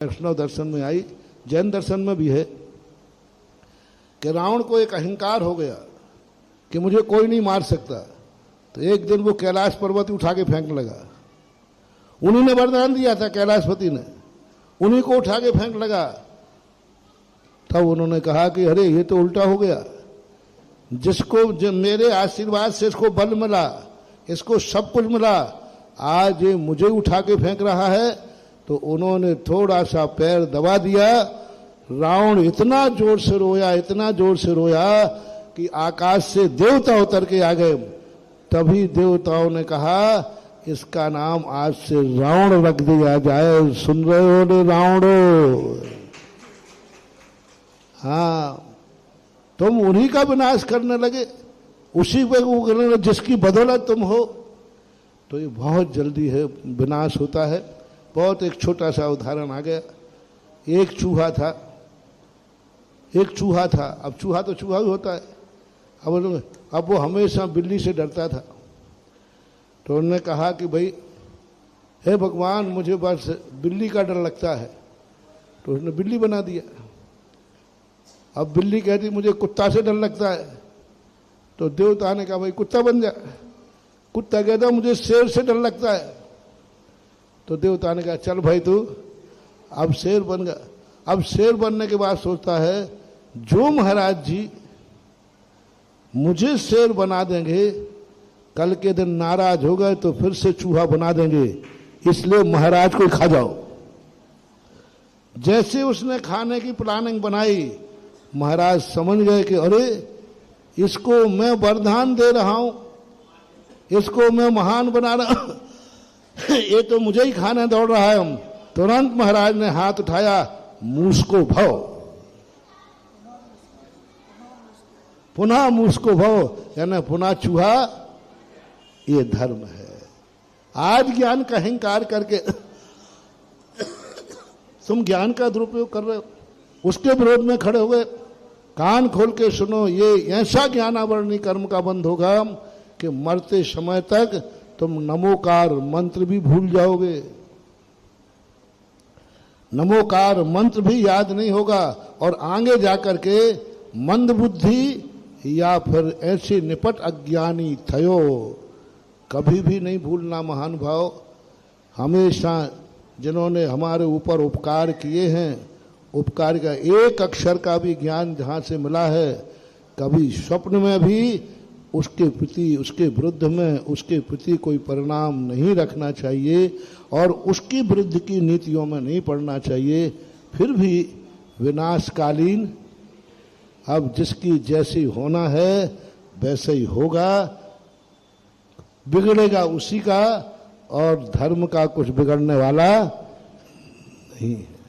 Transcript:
वैष्णव दर्शन में आई, जैन दर्शन में भी है कि रावण को एक अहंकार हो गया कि मुझे कोई नहीं मार सकता। तो एक दिन वो कैलाश पर्वत उठा के फेंकने लगा। उन्हीं ने वरदान दिया था, कैलाशपति ने, उन्हीं को उठा के फेंक लगा। तब उन्होंने कहा कि अरे ये तो उल्टा हो गया, जिसको मेरे आशीर्वाद से इसको बल मिला, इसको सब कुछ मिला, आज ये मुझे उठा के फेंक रहा है। तो उन्होंने थोड़ा सा पैर दबा दिया। रावण इतना जोर से रोया, इतना जोर से रोया कि आकाश से देवता उतर के आ गए। तभी देवताओं ने कहा इसका नाम आज से रावण रख दिया जाए। सुन रहे हो रे रावणो? हाँ, तुम उन्हीं का विनाश करने लगे, उसी पे वो करने लगे जिसकी बदौलत तुम हो। तो ये बहुत जल्दी है विनाश होता है। बहुत एक छोटा सा उदाहरण आ गया। एक चूहा था। अब चूहा तो चूहा ही होता है। अब वो हमेशा बिल्ली से डरता था। तो उन्होंने कहा कि भाई हे भगवान, मुझे बस बिल्ली का डर लगता है। तो उसने बिल्ली बना दिया। अब बिल्ली कहती मुझे कुत्ता से डर लगता है। तो देवता ने कहा भाई कुत्ता बन जा। कुत्ता कहता मुझे शेर से डर लगता है। तो देवता ने कहा चल भाई तू अब शेर बन गया। अब शेर बनने के बाद सोचता है जो महाराज जी मुझे शेर बना देंगे, कल के दिन नाराज हो गए तो फिर से चूहा बना देंगे, इसलिए महाराज को खा जाओ। जैसे उसने खाने की प्लानिंग बनाई, महाराज समझ गए कि अरे इसको मैं वरदान दे रहा हूं, इसको मैं महान बना रहा हूं, ये तो मुझे ही खाना दौड़ रहा है। तुरंत महाराज ने हाथ उठाया, मूस को भव, पुनः मूस को भव, यानी पुनः चूहा। ये धर्म है। आज ज्ञान का अहंकार करके तुम ज्ञान का दुरुपयोग कर रहे हो, उसके विरोध में खड़े हुए। कान खोल के सुनो, ये ऐसा ज्ञानावरणी कर्म का बंध होगा कि मरते समय तक तुम नमोकार मंत्र भी भूल जाओगे, नमोकार मंत्र भी याद नहीं होगा। और आगे जाकर के मंद बुद्धि या फिर ऐसे निपट अज्ञानी थयो, कभी भी नहीं भूलना महान भाव। हमेशा जिन्होंने हमारे ऊपर उपकार किए हैं, उपकार का एक अक्षर का भी ज्ञान जहाँ से मिला है, कभी स्वप्न में भी उसके प्रति, उसके विरुद्ध में उसके प्रति कोई परिणाम नहीं रखना चाहिए और उसकी विरुद्ध की नीतियों में नहीं पड़ना चाहिए। फिर भी विनाशकालीन, अब जिसकी जैसी होना है वैसे ही होगा, बिगड़ेगा उसी का, और धर्म का कुछ बिगड़ने वाला नहीं है।